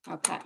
Okay.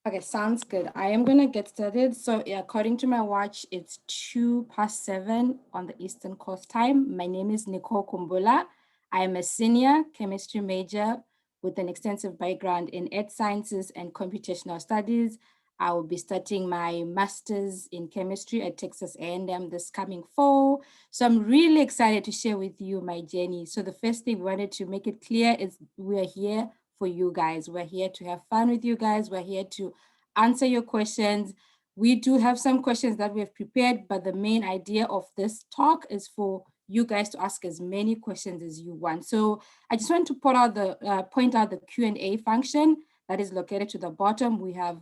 Okay, sounds good. I am gonna get started. So yeah, according to my watch, it's 7:02 on the Eastern Coast time. My name is Nicole Kumbula. I am a senior chemistry major with an extensive background in earth sciences and computational studies. I will be starting my master's in chemistry at Texas A&M this coming fall. So I'm really excited to share with you my journey. So the first thing we wanted to make it clear is we're here for you guys. We're here to have fun with you guys. We're here to answer your questions. We do have some questions that we have prepared, but the main idea of this talk is for you guys to ask as many questions as you want. So I just want to point out the Q&A function that is located to the bottom. We have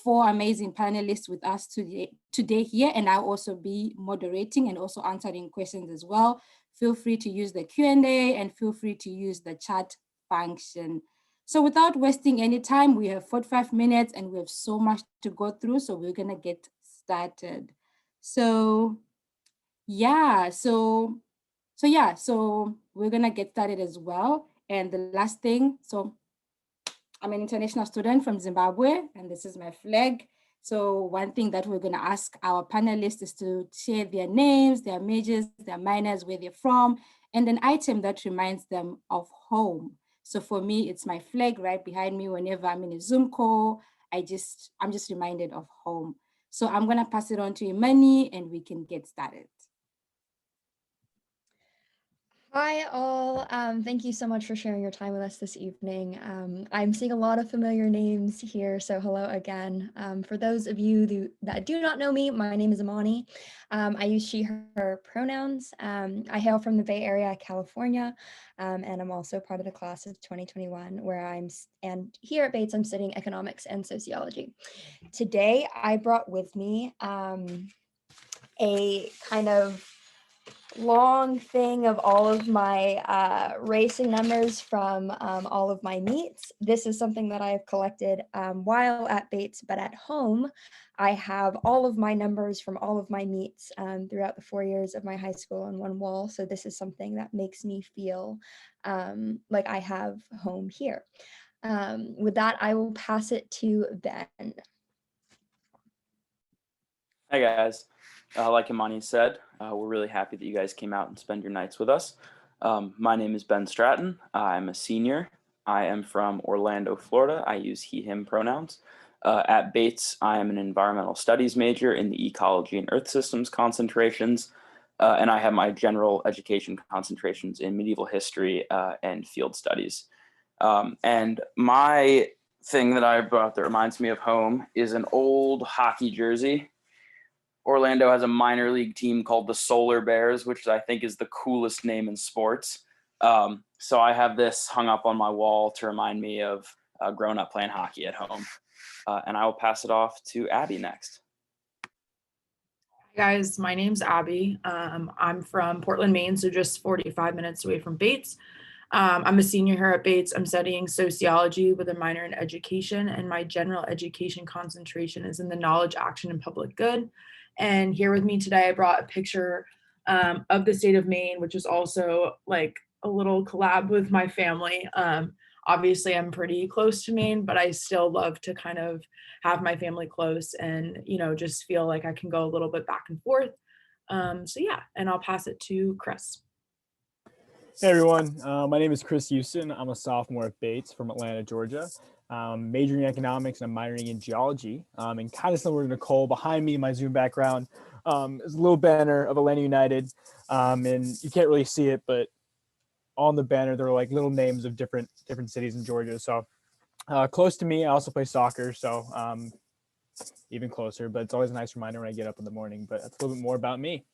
four amazing panelists with us today here, and I'll also be moderating and also answering questions as well. Feel free to use the Q&A and feel free to use the chat function. So without wasting any time, we have 45 minutes and we have so much to go through. So we're gonna get started. So yeah, so we're gonna get started as well. And the last thing, so I'm an international student from Zimbabwe, and this is my flag. So one thing that we're gonna ask our panelists is to share their names, their majors, their minors, where they're from, and an item that reminds them of home. So for me, it's my flag right behind me. Whenever I'm in a Zoom call, I'm just reminded of home. So I'm gonna pass it on to Imani and we can get started. Hi, all. Thank you so much for sharing your time with us this evening. I'm seeing a lot of familiar names here, so hello again. For those of you that do not know me, my name is Imani. I use she, her pronouns. I hail from the Bay Area, California, and I'm also part of the class of 2021, and here at Bates, I'm studying economics and sociology. Today, I brought with me a kind of long thing of all of my racing numbers from all of my meets. This is something that I've collected while at Bates, but at home, I have all of my numbers from all of my meets throughout the 4 years of my high school on one wall. So this is something that makes me feel like I have home here. With that, I will pass it to Ben. Hi guys, like Imani said, we're really happy that you guys came out and spend your nights with us. My name is Ben Stratton. I'm a senior. I am from Orlando, Florida. I use he, him pronouns. At Bates, I am an environmental studies major in the ecology and earth systems concentrations, and I have my general education concentrations in medieval history and field studies. And my thing that I brought that reminds me of home is an old hockey jersey. Orlando has a minor league team called the Solar Bears, which I think is the coolest name in sports. So I have this hung up on my wall to remind me of growing up playing hockey at home. And I will pass it off to Abby next. Hi guys, my name's Abby. I'm from Portland, Maine, so just 45 minutes away from Bates. I'm a senior here at Bates. I'm studying sociology with a minor in education, and my general education concentration is in the knowledge, action, and public good. And here with me today, I brought a picture of the state of Maine, which is also like a little collab with my family. Obviously, I'm pretty close to Maine, but I still love to kind of have my family close and, just feel like I can go a little bit back and forth. So yeah, and I'll pass it to Chris. Hey everyone, my name is Chris Houston. I'm a sophomore at Bates from Atlanta, Georgia. Majoring in economics and I'm minoring in geology. And kind of similar to Nicole, behind me, my Zoom background is a little banner of Atlanta United. And you can't really see it, but on the banner, there are like little names of different cities in Georgia. So close to me, I also play soccer, so even closer. But it's always a nice reminder when I get up in the morning. But that's a little bit more about me.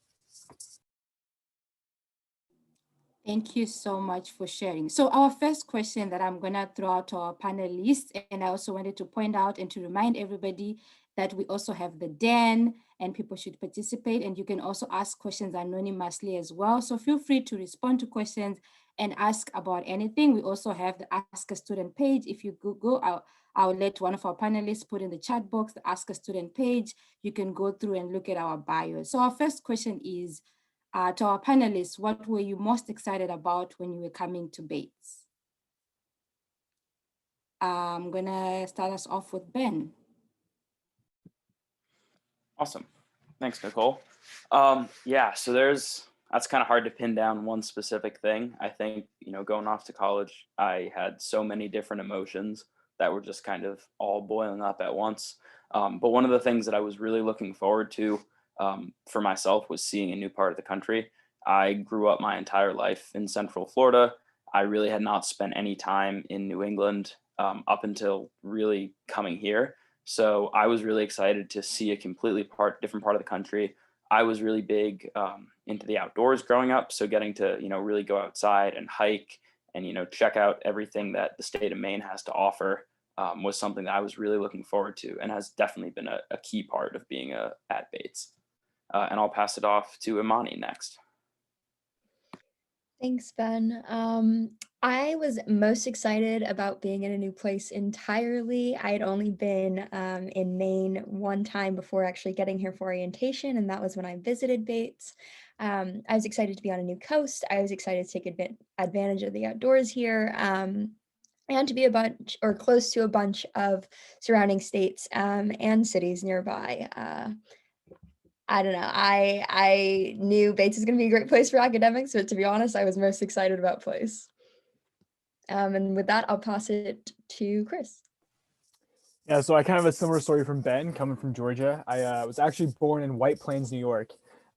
Thank you so much for sharing. So our first question that I'm gonna throw out to our panelists, and I also wanted to point out and to remind everybody that we also have the Den and people should participate, and you can also ask questions anonymously as well. So feel free to respond to questions and ask about anything. We also have the Ask a Student page. If you Google, I'll let one of our panelists put in the chat box, the Ask a Student page. You can go through and look at our bios. So our first question is, to our panelists, what were you most excited about when you were coming to Bates? I'm gonna start us off with Ben. Awesome. Thanks, Nicole. Yeah, so that's kind of hard to pin down one specific thing. I think, going off to college, I had so many different emotions that were just kind of all boiling up at once. But one of the things that I was really looking forward to for myself was seeing a new part of the country. I grew up my entire life in Central Florida. I really had not spent any time in New England up until really coming here. So I was really excited to see a completely different part of the country. I was really big into the outdoors growing up. So getting to, really go outside and hike and, check out everything that the state of Maine has to offer was something that I was really looking forward to and has definitely been a key part of being at Bates. And I'll pass it off to Imani next. Thanks, Ben. I was most excited about being in a new place entirely. I had only been in Maine one time before actually getting here for orientation, and that was when I visited Bates. I was excited to be on a new coast. I was excited to take advantage of the outdoors here. And to be a bunch or close to a bunch of surrounding states and cities nearby. I don't know. I knew Bates is going to be a great place for academics, but to be honest, I was most excited about place. And with that, I'll pass it to Chris. Yeah, so I kind of have a similar story from Ben, coming from Georgia. I was actually born in White Plains, New York.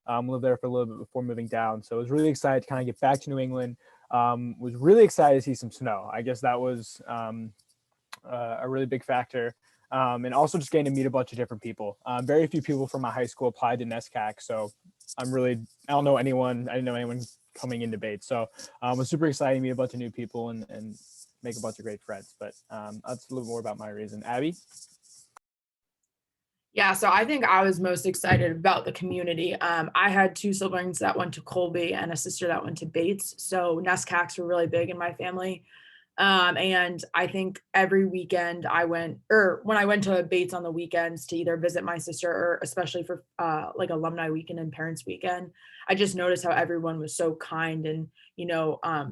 Lived there for a little bit before moving down. So I was really excited to kind of get back to New England. Was really excited to see some snow. I guess that was a really big factor. And also just getting to meet a bunch of different people. Very few people from my high school applied to NESCAC. So I don't know anyone. I didn't know anyone coming into Bates. So it was super exciting to meet a bunch of new people and make a bunch of great friends. But that's a little more about my reason. Abby? Yeah, so I think I was most excited about the community. I had two siblings that went to Colby and a sister that went to Bates. So NESCACs were really big in my family. And I think every weekend when I went to Bates on the weekends to either visit my sister or especially for like alumni weekend and parents weekend, I just noticed how everyone was so kind and,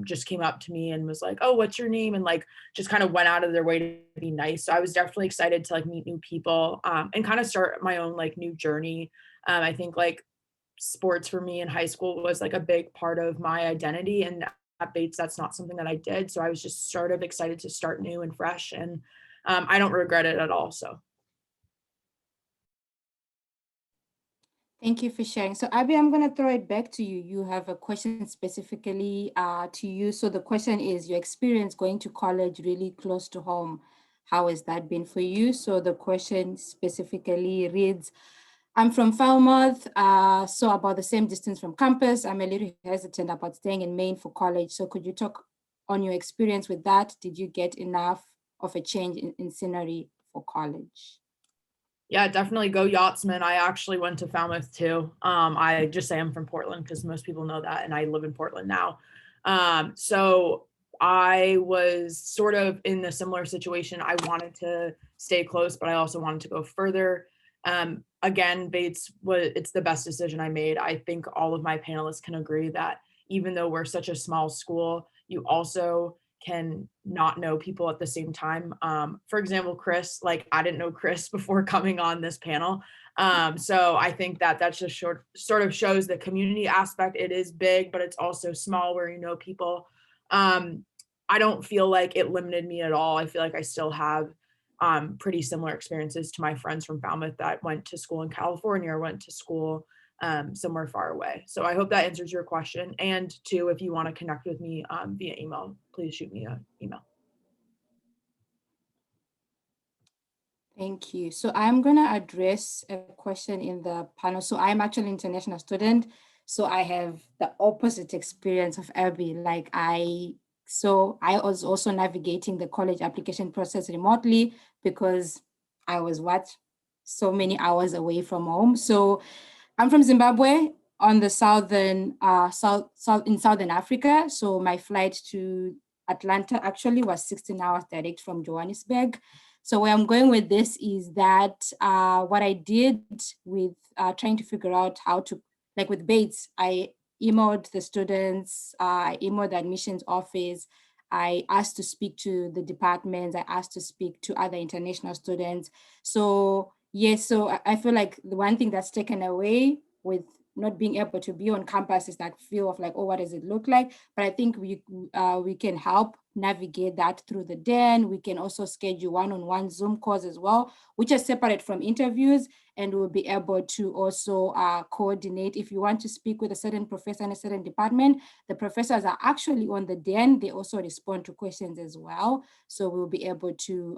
just came up to me and was like, oh, what's your name? And like, just kind of went out of their way to be nice. So I was definitely excited to like meet new people and kind of start my own like new journey. I think like sports for me in high school was like a big part of my identity, and at Bates, that's not something that I did. So I was just sort of excited to start new and fresh, and I don't regret it at all. So. Thank you for sharing. So Abby, I'm going to throw it back to you. You have a question specifically to you. So the question is your experience going to college really close to home. How has that been for you? So the question specifically reads, I'm from Falmouth, so about the same distance from campus. I'm a little hesitant about staying in Maine for college. So could you talk on your experience with that? Did you get enough of a change in scenery for college? Yeah, definitely go Yachtsman. I actually went to Falmouth too. I just say I'm from Portland because most people know that, and I live in Portland now. So I was sort of in a similar situation. I wanted to stay close, but I also wanted to go further. Again, it's the best decision I made. I think all of my panelists can agree that even though we're such a small school, you also can not know people at the same time. For example, Chris, like I didn't know Chris before coming on this panel. So I think that just sort of shows the community aspect. It is big, but it's also small where you know people. I don't feel like it limited me at all. I feel like I still have pretty similar experiences to my friends from Falmouth that went to school in California or went to school somewhere far away. So I hope that answers your question. And two, if you want to connect with me via email, please shoot me an email. Thank you. So I'm going to address a question in the panel. So I'm actually an international student. So I have the opposite experience of Abby. So I was also navigating the college application process remotely because I was so many hours away from home. So I'm from Zimbabwe on the southern Africa. So my flight to Atlanta actually was 16 hours direct from Johannesburg. So where I'm going with this is that what I did with trying to figure out how to, like with Bates, I emailed the students, I emailed the admissions office, I asked to speak to the departments. I asked to speak to other international students. So yes, so I feel like the one thing that's taken away with not being able to be on campus is that feel of like, oh, what does it look like? But I think we can help navigate that through the den. We can also schedule one-on-one Zoom calls as well, which are separate from interviews, and we'll be able to also coordinate. If you want to speak with a certain professor in a certain department, the professors are actually on the den. They also respond to questions as well. So we'll be able to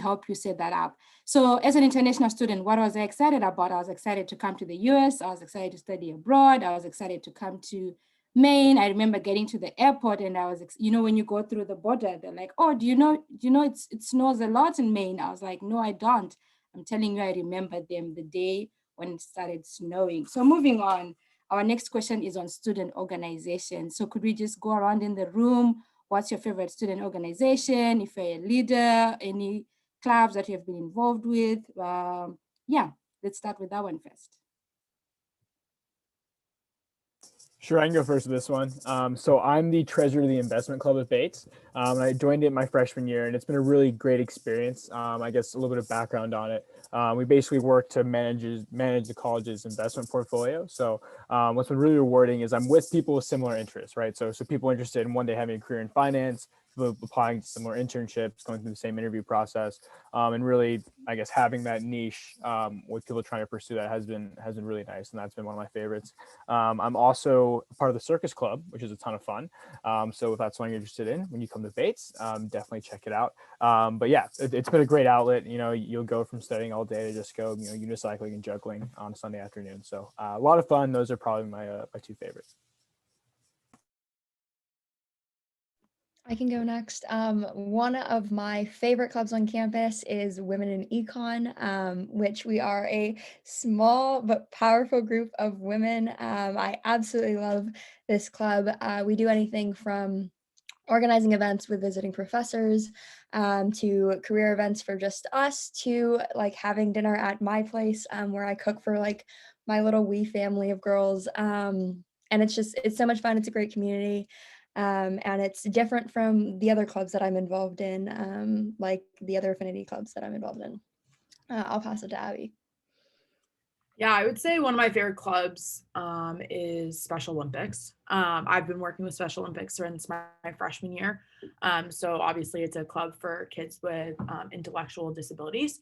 help you set that up. So as an international student, what was I excited about? I was excited to come to the US. I was excited to study abroad. I was excited to come to Maine. I remember getting to the airport and I was, when you go through the border, they're like, oh, do you know it snows a lot in Maine? I was like, no, I don't. I'm telling you, I remember them the day when it started snowing. So moving on, our next question is on student organization. So could we just go around in the room? What's your favorite student organization? If you're a leader, any clubs that you have been involved with? Yeah, let's start with that one first. Sure, I can go first with this one. So I'm the treasurer of the investment club at Bates. And I joined it my freshman year, and it's been a really great experience. I guess a little bit of background on it. We basically work to manage the college's investment portfolio. So what's been really rewarding is I'm with people with similar interests, right? So people interested in one day having a career in finance, people applying to similar internships, going through the same interview process, and really, I guess, having that niche with people trying to pursue that has been really nice, and that's been one of my favorites. I'm also part of the circus club, which is a ton of fun. So if that's something you're interested in when you come to Bates, definitely check it out. But yeah, it's been a great outlet. You'll go from studying all day to just go, unicycling and juggling on a Sunday afternoon. So a lot of fun. Those are probably my two favorites. I can go next. One of my favorite clubs on campus is Women in Econ, which we are a small but powerful group of women. I absolutely love this club. We do anything from organizing events with visiting professors, to career events for just us, to like having dinner at my place, where I cook for like my little wee family of girls. And it's so much fun. It's a great community. And it's different from the other clubs that I'm involved in, like the other affinity clubs that I'm involved in. I'll pass it to Abby. Yeah, I would say one of my favorite clubs is Special Olympics. I've been working with Special Olympics since my freshman year. So obviously it's a club for kids with intellectual disabilities.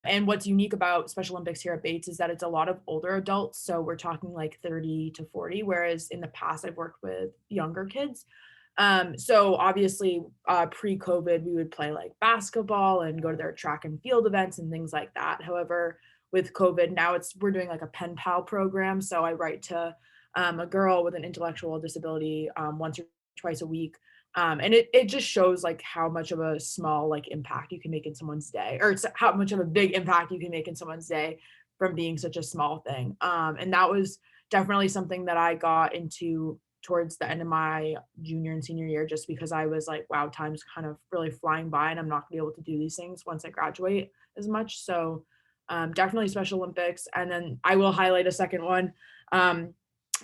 And what's unique about Special Olympics here at Bates is that it's a lot of older adults. So we're talking like 30 to 40, whereas in the past I've worked with younger kids. So obviously pre-COVID, we would play like basketball and go to their track and field events and things like that. However, with COVID, now we're doing like a pen pal program. So I write to a girl with an intellectual disability once or twice a week. And it just shows like how much of a small like impact you can make in someone's day, or it's how much of a big impact you can make in someone's day from being such a small thing. And that was definitely something that I got into towards the end of my junior and senior year, just because I was like, wow, time's kind of really flying by and I'm not gonna be able to do these things once I graduate as much. So definitely Special Olympics. And then I will highlight a second one.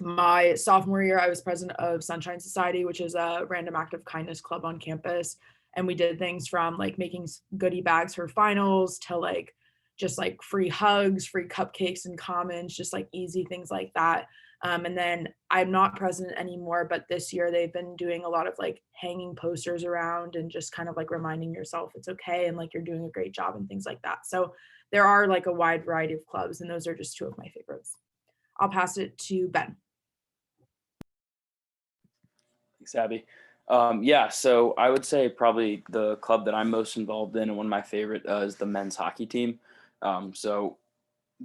My sophomore year, I was president of Sunshine Society, which is a random act of kindness club on campus. And we did things from like making goodie bags for finals to like just like free hugs, free cupcakes and commons, just like easy things like that. And then I'm not president anymore, but this year they've been doing a lot of like hanging posters around and just kind of like reminding yourself it's okay and like you're doing a great job and things like that. So there are like a wide variety of clubs, and those are just two of my favorites. I'll pass it to Ben. Thanks, Abby. Yeah, so I would say probably the club that I'm most involved in and one of my favorite is the men's hockey team. So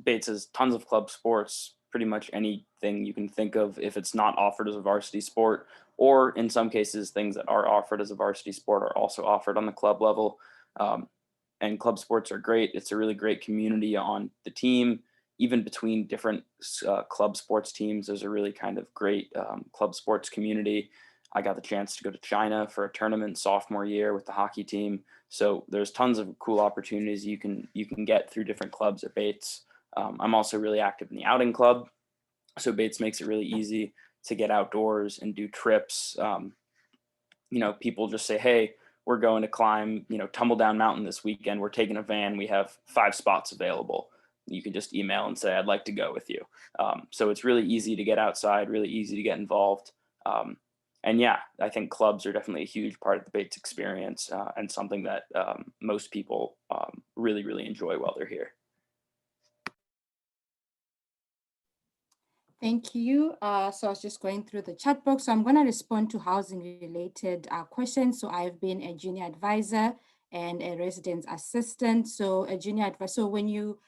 Bates has tons of club sports, pretty much anything you can think of if it's not offered as a varsity sport, or in some cases, things that are offered as a varsity sport are also offered on the club level. And club sports are great. It's a really great community on the team. Even between different club sports teams, there's a really kind of great club sports community. I got the chance to go to China for a tournament sophomore year with the hockey team. So there's tons of cool opportunities you can get through different clubs at Bates. I'm also really active in the outing club. So Bates makes it really easy to get outdoors and do trips. People just say, hey, we're going to climb, Tumble Down Mountain this weekend. We're taking a van. We have 5 spots available. You can just email and say, I'd like to go with you. So it's really easy to get outside, really easy to get involved. And yeah, I think clubs are definitely a huge part of the Bates experience, and something that most people really, really enjoy while they're here. Thank you. So I was just going through the chat box. So I'm going to respond to housing related questions. So I've been a junior advisor and a residence assistant. So a junior advisor, so when you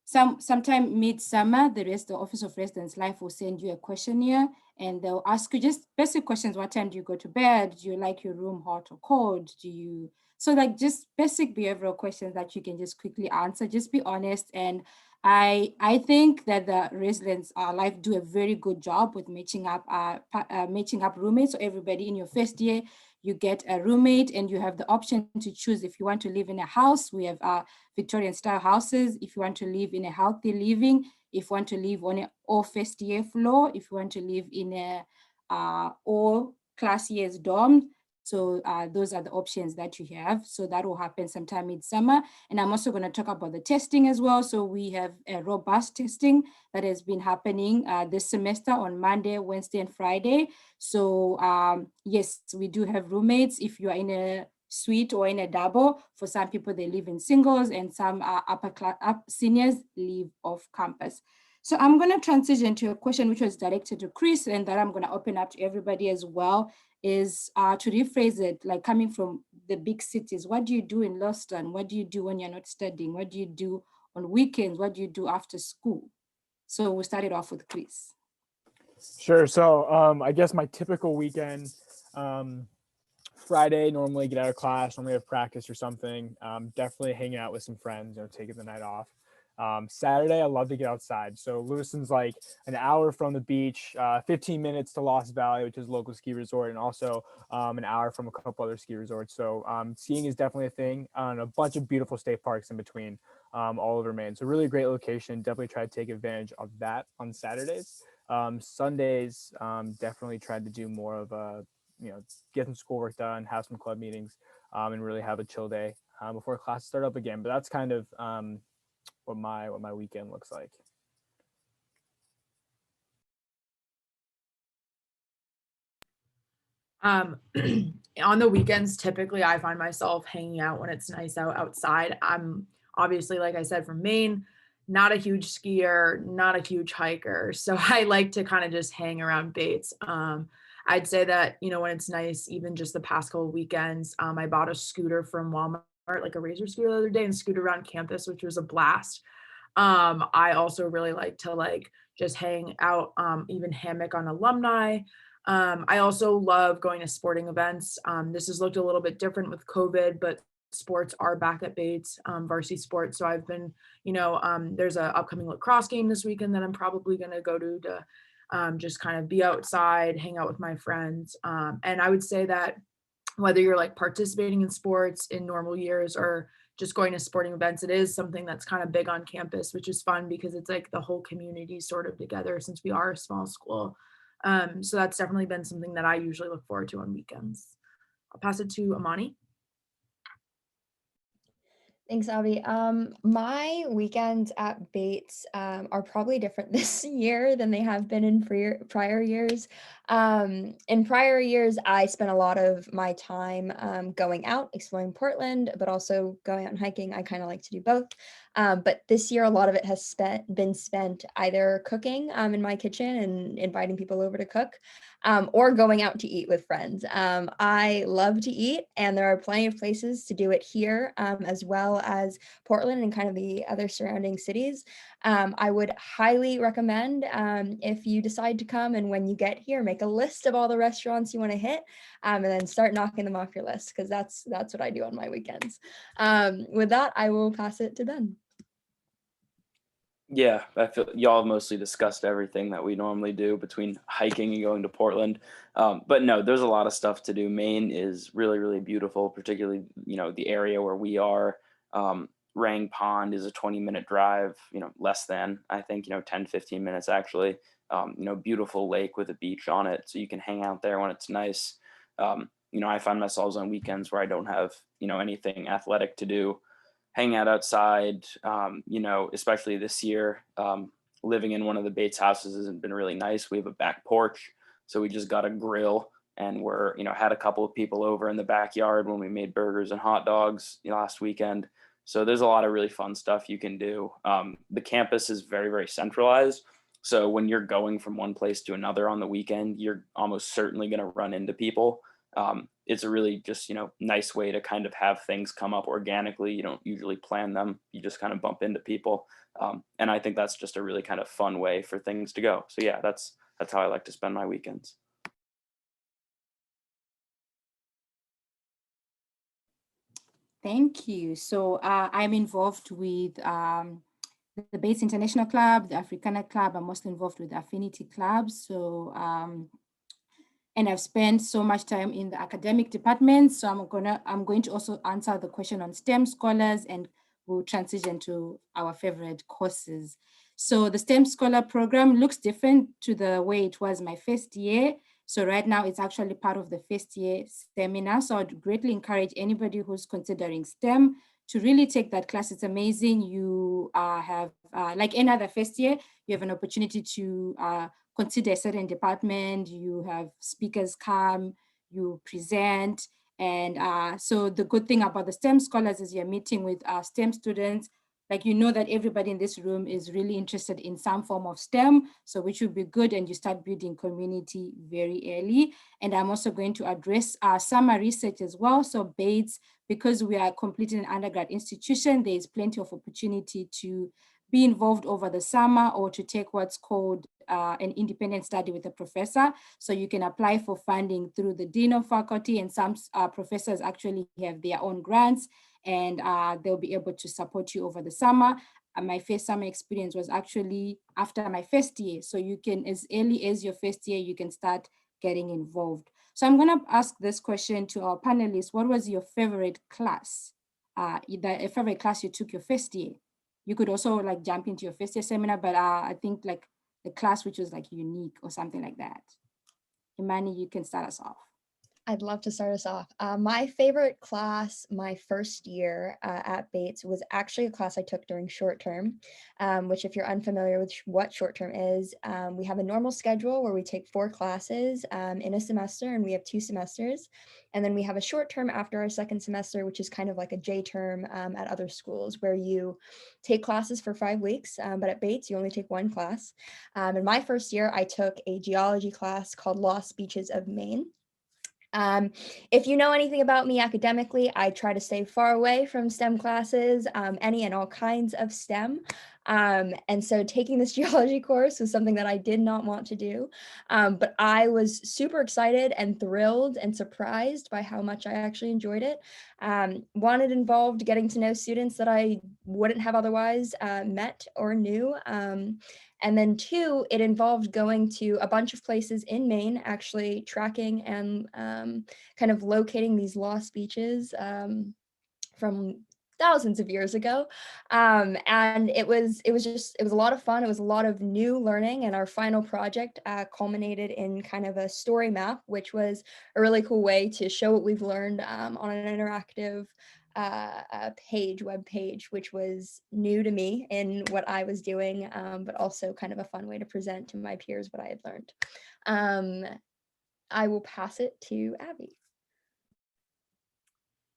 sometime midsummer, the Office of Residence Life will send you a questionnaire and they'll ask you just basic questions. What time do you go to bed? Do you like your room hot or cold? So like just basic behavioral questions that you can just quickly answer. Just be honest. And I think that the Residence Life do a very good job with matching up roommates. So everybody in your first year, you get a roommate and you have the option to choose if you want to live in a house. We have Victorian style houses. If you want to live in a healthy living, if you want to live on an all first year floor, if you want to live in a all class years dorm. So those are the options that you have. So that will happen sometime midsummer. And I'm also going to talk about the testing as well. So we have a robust testing that has been happening this semester on Monday, Wednesday, and Friday. So yes, we do have roommates. If you are in a suite or in a double, for some people they live in singles, and some seniors live off campus. So I'm going to transition to a question which was directed to Chris, and that I'm going to open up to everybody as well, is to rephrase it, like coming from the big cities. What do you do in Lewiston? What do you do when you're not studying? What do you do on weekends? What do you do after school? So we'll start it off with Chris. Sure. So I guess my typical weekend, Friday, normally get out of class, normally have practice or something. Definitely hanging out with some friends, taking the night off. Saturday, I love to get outside. So Lewiston's like an hour from the beach, 15 minutes to Lost Valley, which is a local ski resort, and also an hour from a couple other ski resorts. So skiing is definitely a thing, and a bunch of beautiful state parks in between all over Maine. So really great location. Definitely try to take advantage of that on Saturdays. Sundays, definitely tried to do more of a, get some schoolwork done, have some club meetings, and really have a chill day before classes start up again. But that's kind of what my weekend looks like. On the weekends, typically I find myself hanging out when it's nice out outside. I'm obviously, like I said, from Maine, not a huge skier, not a huge hiker. So I like to kind of just hang around Bates. I'd say that, when it's nice, even just the past couple of weekends, I bought a scooter from Walmart, like a razor scooter the other day, and scooted around campus, which was a blast. I also really like to just hang out, even hammock on alumni. I also love going to sporting events. This has looked a little bit different with COVID, but sports are back at Bates, varsity sports. So I've been, there's an upcoming lacrosse game this weekend that I'm probably going to go to just kind of be outside, hang out with my friends. And I would say that whether you're participating in sports in normal years or just going to sporting events, it is something that's kind of big on campus, which is fun because it's like the whole community sort of together since we are a small school. So that's definitely been something that I usually look forward to on weekends. I'll pass it to Amani. Thanks, Abby. My weekends at Bates are probably different this year than they have been in prior years. In prior years, I spent a lot of my time going out, exploring Portland, but also going out and hiking. I kind of like to do both. But this year, a lot of it has been spent either cooking in my kitchen and inviting people over to cook, or going out to eat with friends. I love to eat, and there are plenty of places to do it here, as well as Portland and kind of the other surrounding cities. I would highly recommend, if you decide to come and when you get here, make a list of all the restaurants you want to hit, and then start knocking them off your list, because that's what I do on my weekends. With that, I will pass it to Ben. Yeah, I feel y'all have mostly discussed everything that we normally do between hiking and going to Portland. But no, there's a lot of stuff to do. Maine is really, really beautiful, particularly, the area where we are. Rang Pond is a 20-minute drive, less than, I think, 10, 15 minutes actually. beautiful lake with a beach on it, so you can hang out there when it's nice. I find myself on weekends where I don't have anything athletic to do, hang out outside. Especially this year, living in one of the Bates houses hasn't been really nice. We have a back porch, so we just got a grill, and we're had a couple of people over in the backyard when we made burgers and hot dogs last weekend. So there's a lot of really fun stuff you can do. The campus is very, very centralized. So when you're going from one place to another on the weekend, you're almost certainly going to run into people. It's a really just, nice way to kind of have things come up organically. You don't usually plan them. You just kind of bump into people. And I think that's just a really kind of fun way for things to go. So yeah, that's how I like to spend my weekends. Thank you. So I'm involved with the Bates International Club, the Africana Club. I'm mostly involved with the Affinity Club. So, and I've spent so much time in the academic department. So I'm going to also answer the question on STEM scholars, and we'll transition to our favorite courses. So the STEM Scholar program looks different to the way it was my first year. So right now it's actually part of the first year seminar. So I'd greatly encourage anybody who's considering STEM to really take that class. It's amazing. You have, like any other first year, you have an opportunity to consider a certain department, you have speakers come, you present. And so the good thing about the STEM scholars is you're meeting with STEM students. Like, that everybody in this room is really interested in some form of STEM, so which would be good, and you start building community very early. And I'm also going to address summer research as well. So Bates, because we are completing an undergrad institution, there is plenty of opportunity to be involved over the summer or to take what's called an independent study with a professor. So you can apply for funding through the Dean of Faculty, and some professors actually have their own grants, and they'll be able to support you over the summer. My first summer experience was actually after my first year. So you can, as early as your first year, you can start getting involved. So I'm gonna ask this question to our panelists. What was your favorite class? A favorite class you took your first year? You could also like jump into your first year seminar, but I think like the class which was like unique or something like that. Imani, you can start us off. I'd love to start us off. My favorite class my first year at Bates was actually a class I took during short term, which, if you're unfamiliar with what short term is, we have a normal schedule where we take 4 classes in a semester, and we have 2 semesters. And then we have a short term after our second semester, which is kind of like a J term at other schools, where you take classes for 5 weeks, but at Bates, you only take 1 class. In my first year, I took a geology class called Lost Beaches of Maine. If you know anything about me academically, I try to stay far away from STEM classes, any and all kinds of STEM. And so taking this geology course was something that I did not want to do, but I was super excited and thrilled and surprised by how much I actually enjoyed it. One, it involved getting to know students that I wouldn't have otherwise met or knew. And then 2, it involved going to a bunch of places in Maine, actually tracking and kind of locating these lost beaches from thousands of years ago. And it was a lot of fun. It was a lot of new learning, and our final project culminated in kind of a story map, which was a really cool way to show what we've learned on an interactive web page, which was new to me in what I was doing, but also kind of a fun way to present to my peers what I had learned. I will pass it to Abby.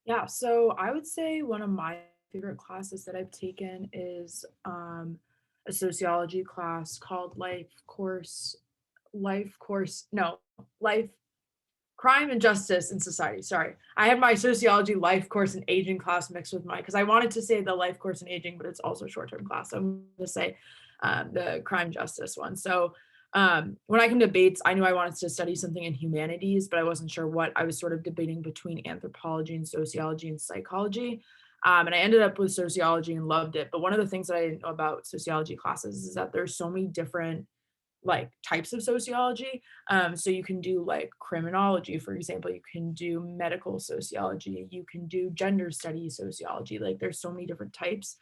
Yeah, so I would say one of my favorite classes that I've taken is a sociology class called Crime and Justice in Society. Sorry, I had my sociology life course and aging class mixed with mine, because I wanted to say the life course and aging, but it's also short-term class. So I'm going to say the crime justice one. So when I came to Bates, I knew I wanted to study something in humanities, but I wasn't sure what. I was sort of debating between anthropology and sociology and psychology. And I ended up with sociology and loved it. But one of the things that I didn't know about sociology classes is that there's so many different like types of sociology. So you can do like criminology, for example, you can do medical sociology, you can do gender studies sociology, like there's so many different types.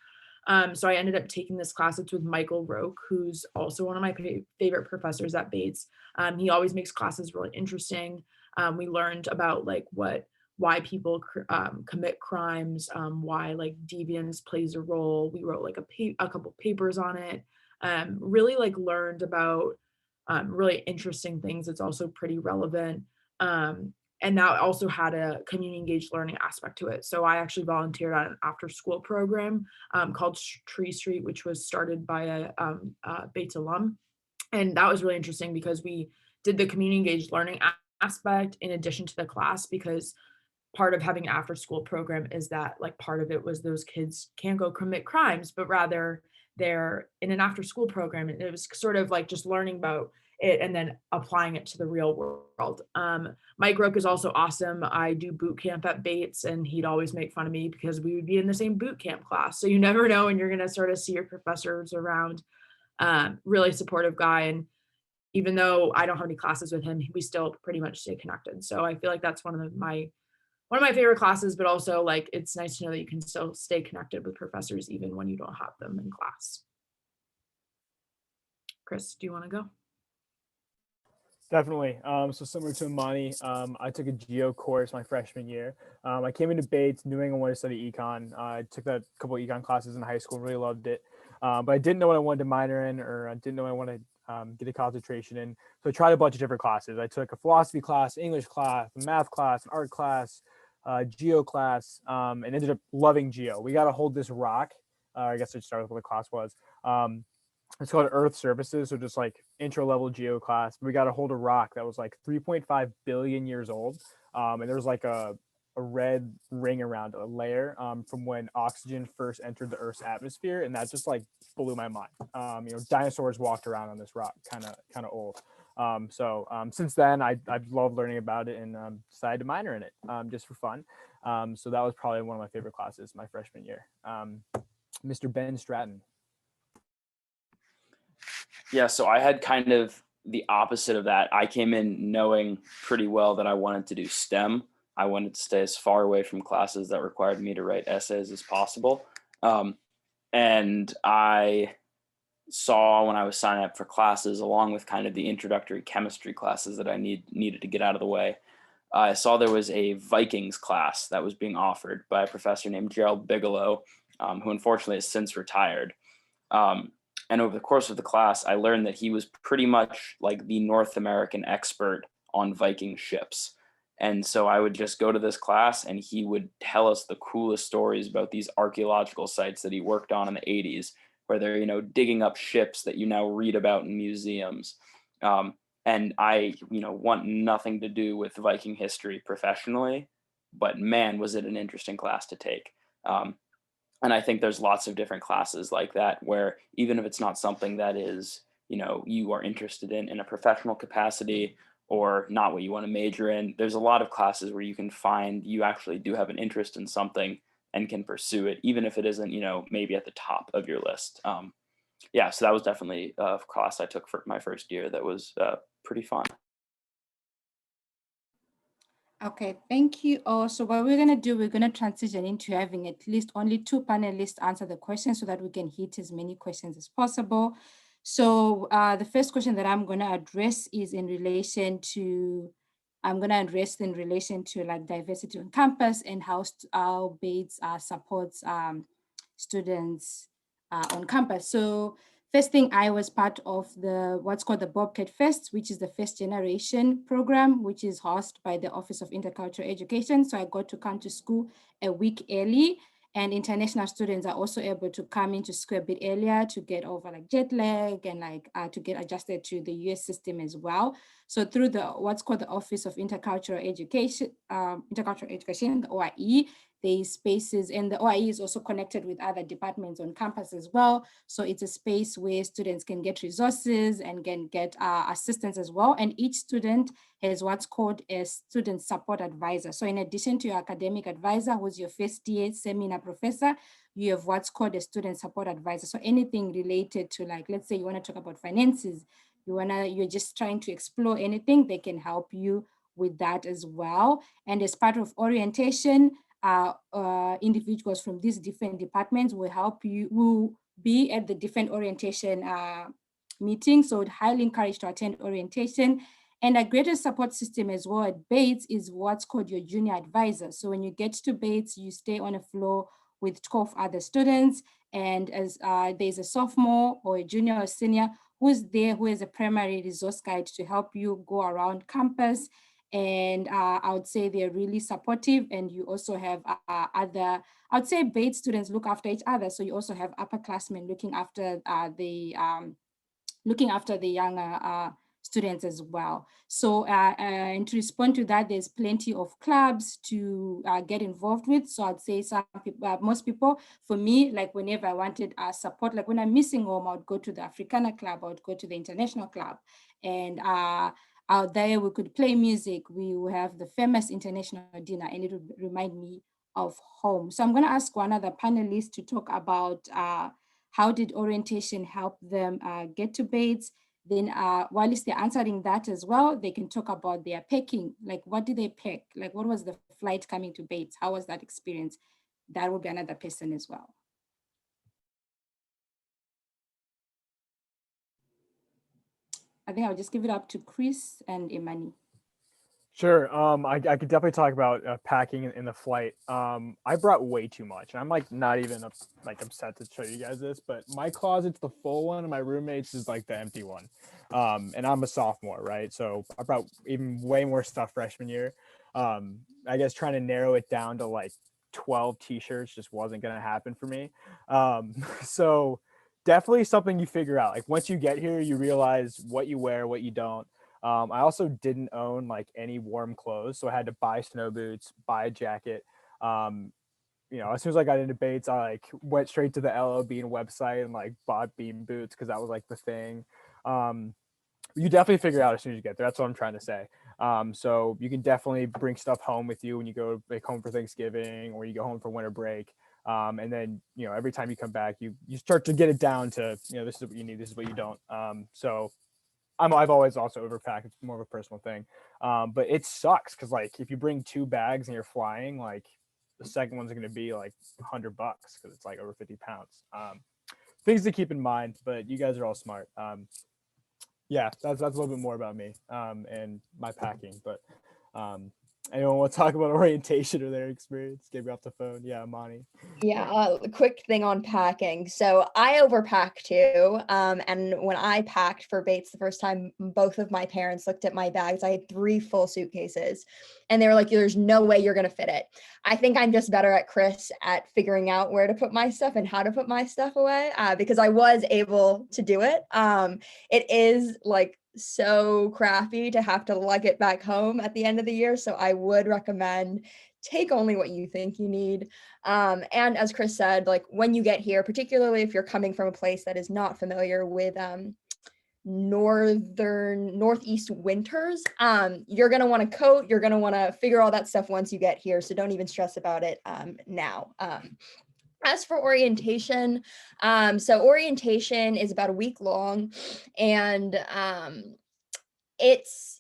So I ended up taking this class. It's with Michael Roque, who's also one of my favorite professors at Bates. He always makes classes really interesting. We learned about like why people commit crimes, why like deviance plays a role. We wrote like a couple papers on it. Really like learned about really interesting things. It's also pretty relevant. And that also had a community engaged learning aspect to it. So I actually volunteered at an after school program called Tree Street, which was started by a Bates alum. And that was really interesting because we did the community engaged learning aspect in addition to the class, because part of having an after school program is that like part of it was those kids can't go commit crimes, but rather they're in an after school program. And it was sort of like just learning about it and then applying it to the real world. Mike Roque is also awesome. I do boot camp at Bates, and he'd always make fun of me because we would be in the same boot camp class. So you never know when you're going to sort of see your professors around. Really supportive guy. And even though I don't have any classes with him, we still pretty much stay connected. So I feel like that's one of my favorite classes, but also like it's nice to know that you can still stay connected with professors even when you don't have them in class. Chris, do you want to go? Definitely. So similar to Imani, I took a geo course my freshman year. I came into Bates knowing I wanted to study econ. I took a couple of econ classes in high school, really loved it. But I didn't know what I wanted to minor in, or I didn't know what I wanted to get a concentration in. So I tried a bunch of different classes. I took a philosophy class, English class, a math class, an art class, geo class, and ended up loving geo. We got to hold this rock. I guess it started with what the class was. It's called Earth Services, so just like intro level geo class. We got to hold a rock that was like 3.5 billion years old, and there was like a red ring around a layer from when oxygen first entered the Earth's atmosphere, and that just like blew my mind. Dinosaurs walked around on this rock, kind of old. Since then, I've loved learning about it and decided to minor in it just for fun. So that was probably one of my favorite classes my freshman year. Mr. Ben Stratton. Yeah, so I had kind of the opposite of that. I came in knowing pretty well that I wanted to do STEM. I wanted to stay as far away from classes that required me to write essays as possible. And I saw when I was signing up for classes, along with kind of the introductory chemistry classes that I needed to get out of the way, I saw there was a Vikings class that was being offered by a professor named Gerald Bigelow, who unfortunately has since retired. And over the course of the class, I learned that he was pretty much like the North American expert on Viking ships. And so I would just go to this class and he would tell us the coolest stories about these archaeological sites that he worked on in the 80s, where they're, digging up ships that you now read about in museums. And I, want nothing to do with Viking history professionally, but man, was it an interesting class to take. And I think there's lots of different classes like that, where even if it's not something that is, you are interested in a professional capacity or not what you want to major in, there's a lot of classes where you can find you actually do have an interest in something and can pursue it, even if it isn't, maybe at the top of your list. So that was definitely a class I took for my first year that was pretty fun. Okay, thank you all. So what we're going to do, we're going to transition into having at least only 2 panelists answer the question so that we can hit as many questions as possible. So the first question that I'm going to address is in relation to, like diversity on campus and how Bates supports students on campus. So first thing, I was part of what's called the Bobcat Fest, which is the first generation program, which is hosted by the Office of Intercultural Education. So I got to come to school a week early, and international students are also able to come into school a bit earlier to get over like jet lag and to get adjusted to the US system as well. So through what's called the Office of Intercultural Education, the OIE, there's spaces, and the OIE is also connected with other departments on campus as well. So it's a space where students can get resources and can get assistance as well. And each student has what's called a student support advisor. So in addition to your academic advisor, who's your first year seminar professor, you have what's called a student support advisor. So anything related to, like, let's say you want to talk about finances, you're just trying to explore anything, they can help you with that as well. And as part of orientation, individuals from these different departments will help you, will be at the different orientation meetings. So I would highly encourage to attend orientation. And a greater support system as well at Bates is what's called your junior advisor. So when you get to Bates, you stay on a floor with 12 other students. And as there's a sophomore or a junior or senior who's there, who is a primary resource guide to help you go around campus. And I would say they're really supportive. And you also have other, I would say Bates students look after each other. So you also have upperclassmen looking after the younger students as well. So and to respond to that, there's plenty of clubs to get involved with. So I'd say some people, most people, for me, like whenever I wanted support, like when I'm missing home, I would go to the Africana club, I would go to the international club, and out there we could play music. We will have the famous international dinner, and it would remind me of home. So I'm going to ask one other panelist to talk about how did orientation help them get to Bates? Then while they're answering that as well, they can talk about their packing. Like, what did they pack? Like, what was the flight coming to Bates? How was that experience? That would be another person as well. I think I'll just give it up to Chris and Imani. Sure. I could definitely talk about packing in the flight. I brought way too much. And I'm like not even upset to show you guys this, but my closet's the full one and my roommate's is like the empty one. And I'm a sophomore, right? So I brought even way more stuff freshman year. I guess trying to narrow it down to like 12 t-shirts just wasn't gonna happen for me. So definitely something you figure out. Like once you get here, you realize what you wear, what you don't. I also didn't own like any warm clothes, so I had to buy snow boots, buy a jacket. As soon as I got into Bates, I like went straight to the LO Bean website and like bought bean boots because that was like the thing. You definitely figure out as soon as you get there. That's what I'm trying to say. So you can definitely bring stuff home with you when you go like home for Thanksgiving or you go home for winter break. And then, every time you come back, you start to get it down to, this is what you need, this is what you don't. So I've always also overpacked. It's more of a personal thing. But it sucks because like if you bring 2 bags and you're flying, like the second one's going to be like $100 because it's like over 50 pounds. Things to keep in mind, but you guys are all smart. Yeah, that's a little bit more about me and my packing. But anyone want to talk about orientation or their experience? Get me off the phone. Yeah, Monty. Yeah, a quick thing on packing. So I overpack too. And when I packed for Bates the first time, both of my parents looked at my bags. I had 3 full suitcases and they were like, there's no way you're going to fit it. I think I'm just better at Chris at figuring out where to put my stuff and how to put my stuff away because I was able to do it. It is like so crappy to have to lug it back home at the end of the year. So I would recommend take only what you think you need. And as Chris said, like when you get here, particularly if you're coming from a place that is not familiar with northeast winters, you're going to want a coat. You're going to want to figure all that stuff once you get here. So don't even stress about it now. As for orientation, so orientation is about a week long, and it's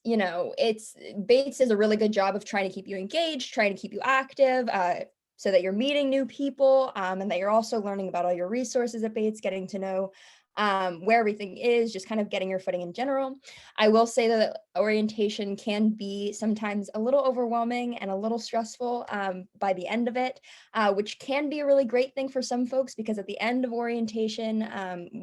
Bates does a really good job of trying to keep you engaged, trying to keep you active, so that you're meeting new people, and that you're also learning about all your resources at Bates, getting to know where everything is, just kind of getting your footing in general. I will say that orientation can be sometimes a little overwhelming and a little stressful by the end of it, which can be a really great thing for some folks because at the end of orientation,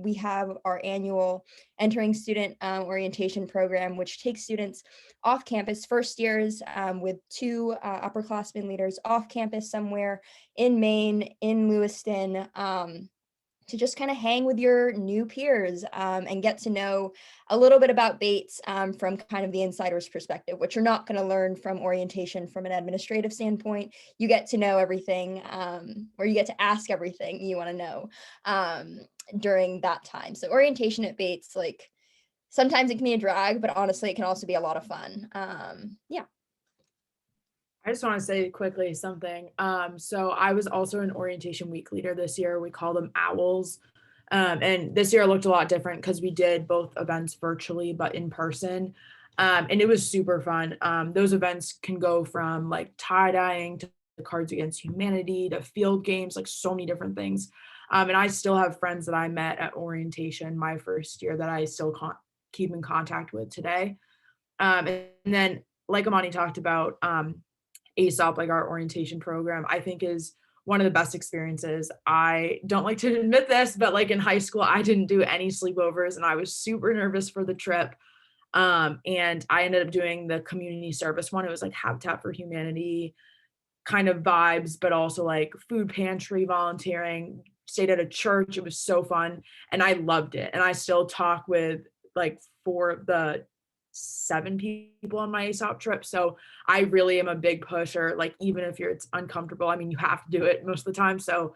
we have our annual entering student orientation program, which takes students off campus, first years with 2 upperclassmen leaders off campus somewhere in Maine, in Lewiston, to just kind of hang with your new peers and get to know a little bit about Bates from kind of the insider's perspective, which you're not going to learn from orientation from an administrative standpoint. You get to know everything, or you get to ask everything you want to know during that time. So orientation at Bates, like sometimes it can be a drag, but honestly, it can also be a lot of fun. Yeah. I just want to say quickly something. So I was also an orientation week leader this year. We call them owls. And this year looked a lot different because we did both events virtually, but in person. And it was super fun. Those events can go from like tie-dyeing to Cards Against Humanity to field games, like so many different things. And I still have friends that I met at orientation my first year that I still keep in contact with today. And then, like Amani talked about, ASOP, like our orientation program, I think is one of the best experiences. I don't like to admit this, but like in high school, I didn't do any sleepovers and I was super nervous for the trip. And I ended up doing the community service one. It was like Habitat for Humanity kind of vibes, but also like food pantry volunteering, stayed at a church. It was so fun and I loved it. And I still talk with like 4 of the 7 people on my ASOP trip. So I really am a big pusher. Like even if it's uncomfortable, I mean, you have to do it most of the time. So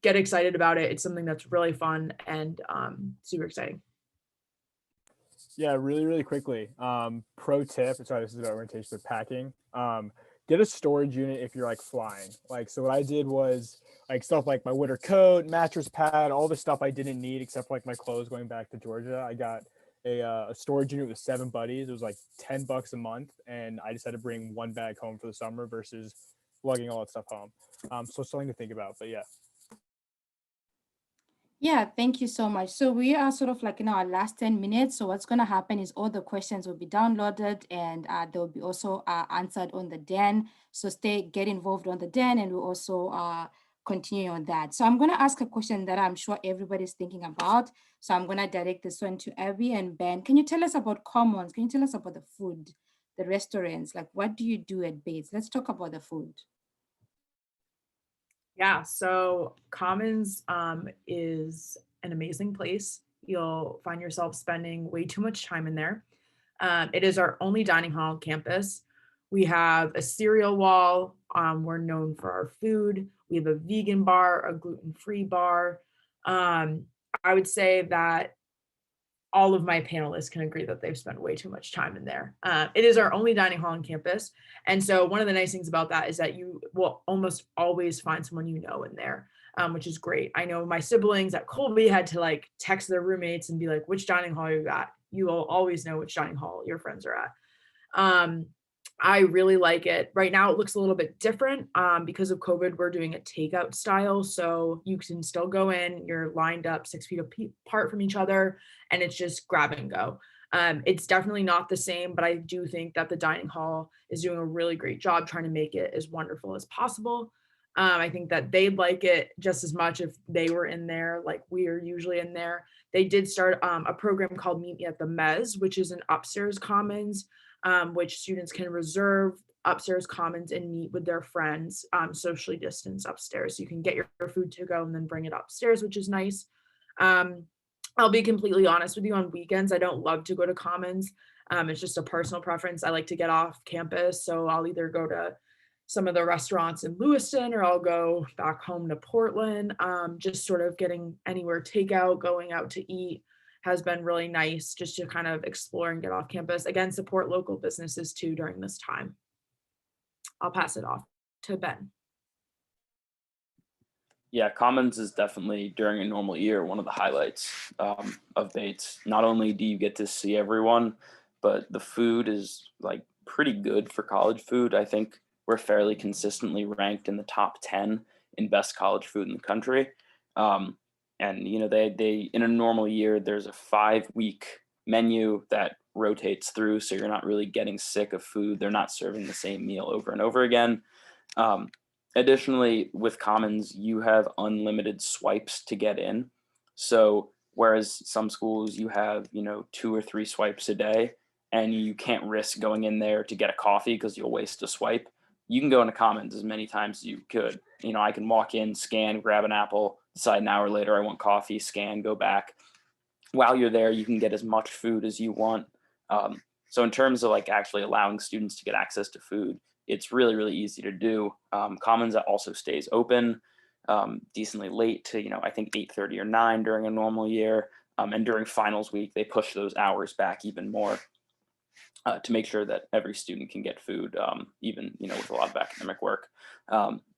get excited about it. It's something that's really fun and super exciting. Yeah, really quickly. Pro tip, sorry, this is about orientation, but packing. Get a storage unit if you're like flying. Like, so what I did was like stuff like my winter coat, mattress pad, all the stuff I didn't need except for like my clothes going back to Georgia. I got a storage unit with 7 buddies. It was like $10 a month, and I just had to bring 1 bag home for the summer versus lugging all that stuff home. So something to think about, but yeah. Yeah, thank you so much. So we are sort of like in our last 10 minutes. So what's going to happen is all the questions will be downloaded and they'll be also answered on the Den. So get involved on the Den and we'll also continue on that. So I'm going to ask a question that I'm sure everybody's thinking about. So I'm going to direct this one to Abby and Ben. Can you tell us about Commons? Can you tell us about the food, the restaurants? Like what do you do at Bates? Let's talk about the food. Yeah, so Commons is an amazing place. You'll find yourself spending way too much time in there. It is our only dining hall on campus. We have a cereal wall. We're known for our food. We have a vegan bar, a gluten-free bar. I would say that all of my panelists can agree that they've spent way too much time in there. It is our only dining hall on campus. And so one of the nice things about that is that you will almost always find someone you know in there, which is great. I know my siblings at Colby had to like text their roommates and be like, which dining hall you at? You will always know which dining hall your friends are at. I really like it. Right now it looks a little bit different because of COVID. We're doing a takeout style. So you can still go in, you're lined up 6 feet apart from each other, and it's just grab and go. It's definitely not the same, but I do think that the dining hall is doing a really great job trying to make it as wonderful as possible. I think that they'd like it just as much if they were in there, like we are usually in there. They did start a program called Meet Me at the Mez, which is an upstairs commons, which students can reserve upstairs commons and meet with their friends, socially distanced upstairs. So you can get your food to go and then bring it upstairs, which is nice. I'll be completely honest with you, on weekends, I don't love to go to commons. It's just a personal preference. I like to get off campus. So I'll either go to some of the restaurants in Lewiston or I'll go back home to Portland. Just sort of getting anywhere takeout, going out to eat has been really nice just to kind of explore and get off campus. Again, support local businesses too during this time. I'll pass it off to Ben. Yeah, Commons is definitely during a normal year one of the highlights of Bates. Not only do you get to see everyone, but the food is like pretty good for college food. I think we're fairly consistently ranked in the top 10 in best college food in the country. And you know, they in a normal year, there's a 5-week menu that rotates through, so you're not really getting sick of food. They're not serving the same meal over and over again. Additionally, with Commons, you have unlimited swipes to get in. So whereas some schools you have, you know, 2 or 3 swipes a day, and you can't risk going in there to get a coffee because you'll waste a swipe, you can go into Commons as many times as you could. You know, I can walk in, scan, grab an apple, decide an hour later I want coffee, scan, go back. While you're there, you can get as much food as you want. So in terms of like actually allowing students to get access to food, it's really easy to do. Commons also stays open decently late to, you know, I think 8:30 or 9 during a normal year. And during finals week, they push those hours back even more to make sure that every student can get food, even, you know, with a lot of academic work.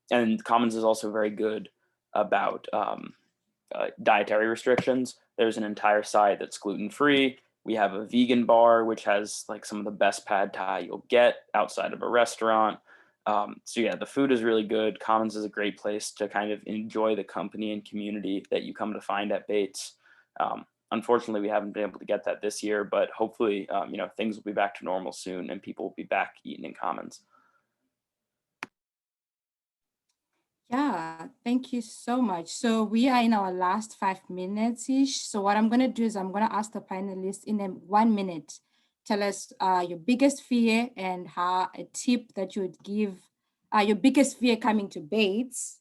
And Commons is also very good about dietary restrictions. There's an entire side that's gluten-free. We have a vegan bar, which has like some of the best pad thai you'll get outside of a restaurant. So yeah, the food is really good. Commons is a great place to kind of enjoy the company and community that you come to find at Bates. Unfortunately, we haven't been able to get that this year, but hopefully, things will be back to normal soon and people will be back eating in Commons. Yeah, thank you so much. So we are in our last 5 minutes-ish. So what I'm gonna do is I'm gonna ask the panelists in 1 minute, tell us your biggest fear and how a tip that you would give, your biggest fear coming to Bates,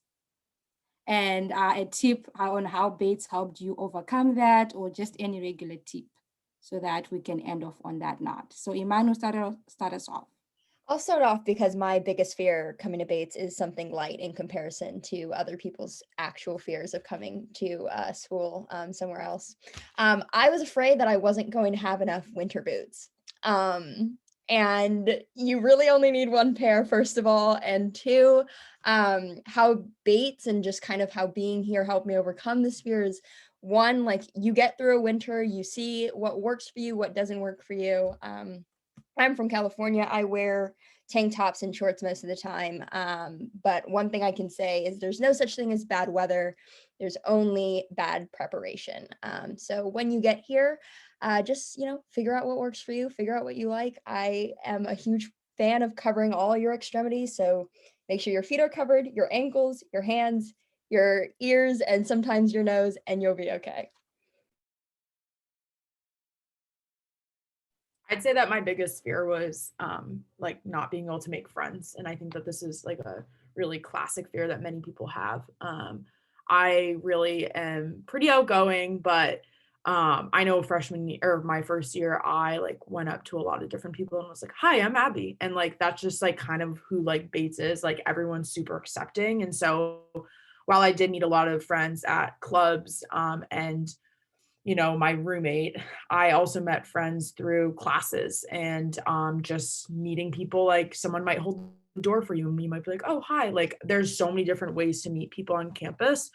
and a tip on how Bates helped you overcome that, or just any regular tip, so that we can end off on that note. So Iman will start us off. I'll start off because my biggest fear coming to Bates is something light in comparison to other people's actual fears of coming to school somewhere else. I was afraid that I wasn't going to have enough winter boots. And you really only need one pair, first of all. And two, how Bates and just kind of how being here helped me overcome this fear is, one, like you get through a winter, you see what works for you, what doesn't work for you. I'm from California. I wear tank tops and shorts most of the time. But one thing I can say is there's no such thing as bad weather. There's only bad preparation. So when you get here, just, figure out what works for you, figure out what you like. I am a huge fan of covering all your extremities. So make sure your feet are covered, your ankles, your hands, your ears, and sometimes your nose, and you'll be okay. I'd say that my biggest fear was like not being able to make friends. And I think that this is like a really classic fear that many people have. I really am pretty outgoing, but I know freshman year or my first year, I like went up to a lot of different people and was like, "Hi, I'm Abby." And like that's just like kind of who like Bates is. Like everyone's super accepting. And so while I did meet a lot of friends at clubs and my roommate, I also met friends through classes and just meeting people. Like someone might hold the door for you and you might be like, "Oh, hi." Like there's so many different ways to meet people on campus,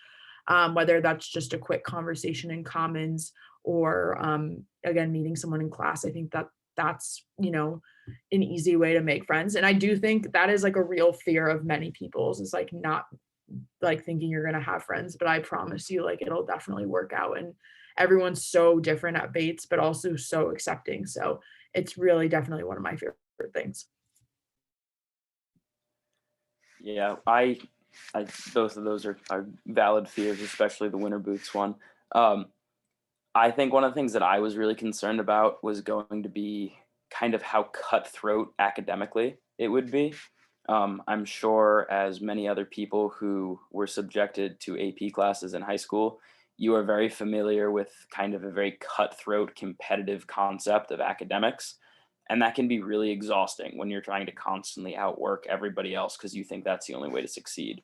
whether that's just a quick conversation in Commons or again, meeting someone in class. I think that that's, an easy way to make friends. And I do think that is like a real fear of many people's, is like not like thinking you're going to have friends, but I promise you, like it'll definitely work out. And everyone's so different at Bates, but also so accepting. So it's really definitely one of my favorite things. Yeah, I both of those are valid fears, especially the winter boots one. I think one of the things that I was really concerned about was going to be kind of how cutthroat academically it would be. I'm sure, as many other people who were subjected to AP classes in high school, you are very familiar with kind of a very cutthroat, competitive concept of academics. And that can be really exhausting when you're trying to constantly outwork everybody else because you think that's the only way to succeed.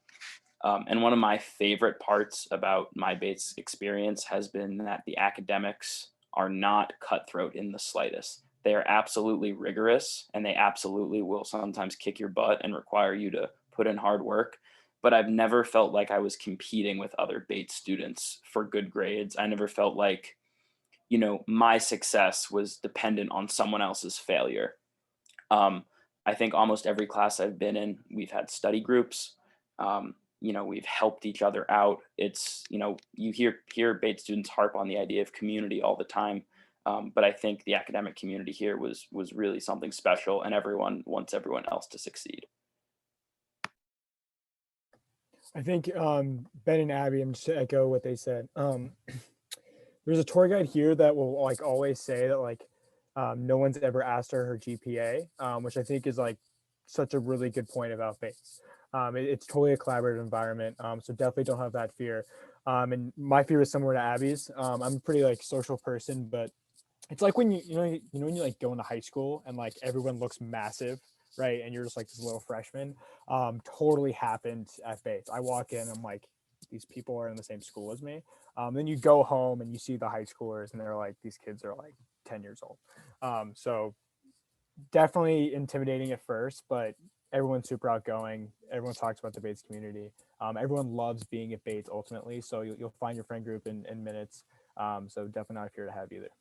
And one of my favorite parts about my Bates experience has been that the academics are not cutthroat in the slightest. They are absolutely rigorous and they absolutely will sometimes kick your butt and require you to put in hard work. But I've never felt like I was competing with other Bates students for good grades. I never felt like, my success was dependent on someone else's failure. I think almost every class I've been in, we've had study groups. We've helped each other out. It's, you hear Bates students harp on the idea of community all the time. But I think the academic community here was really something special, and everyone wants everyone else to succeed. I think Ben and Abby, I'm just to echo what they said. There's a tour guide here that will like always say that like no one's ever asked her GPA, which I think is like such a really good point about Bates. It's totally a collaborative environment, so definitely don't have that fear. And my fear is similar to Abby's. I'm a pretty like social person, but it's like when when you like go into high school and like everyone looks massive, right? And you're just like this little freshman. Totally happened at Bates. I walk in, I'm like, these people are in the same school as me. Then you go home and you see the high schoolers and they're like, these kids are like 10 years old. So definitely intimidating at first, but everyone's super outgoing. Everyone talks about the Bates community. Everyone loves being at Bates ultimately. So you'll find your friend group in minutes. So definitely not a fear to have either.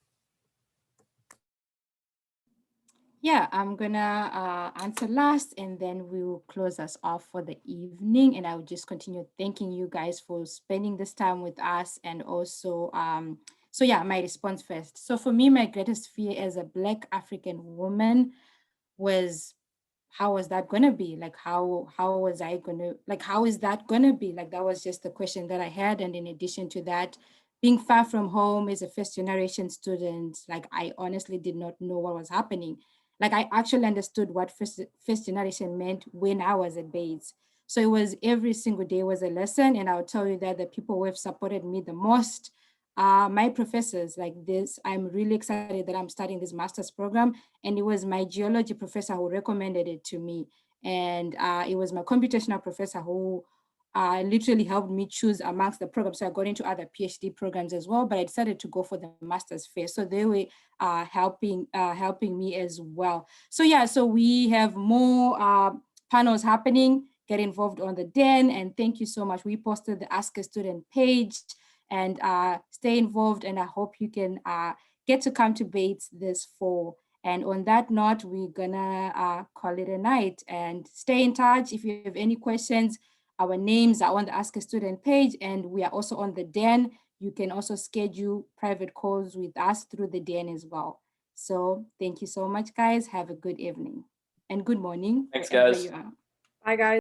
yeah, I'm gonna answer last, and then we will close us off for the evening. And I will just continue thanking you guys for spending this time with us. And also, so yeah, my response first. So for me, my greatest fear as a Black African woman was, how was that gonna be? Like, how was I gonna, like, how is that gonna be? Like, that was just the question that I had. And in addition to that, being far from home as a first generation student, like, I honestly did not know what was happening. Like, I actually understood what first generation meant when I was at Bates. So it was every single day was a lesson. And I'll tell you that the people who have supported me the most are my professors. Like this, I'm really excited that I'm starting this master's program. And it was my geology professor who recommended it to me. And it was my computational professor who literally helped me choose amongst the programs. So I got into other PhD programs as well, but I decided to go for the master's phase. So they were helping me as well. So yeah, so we have more panels happening. Get involved on the Den, and thank you so much. We posted the Ask a Student page, and stay involved. And I hope you can get to come to Bates this fall. And on that note, we're gonna call it a night, and stay in touch. If you have any questions, our names are on the Ask a Student page, and we are also on the Den. You can also schedule private calls with us through the Den as well. So thank you so much, guys. Have a good evening and good morning. Thanks, wherever guys. you are. Bye, guys.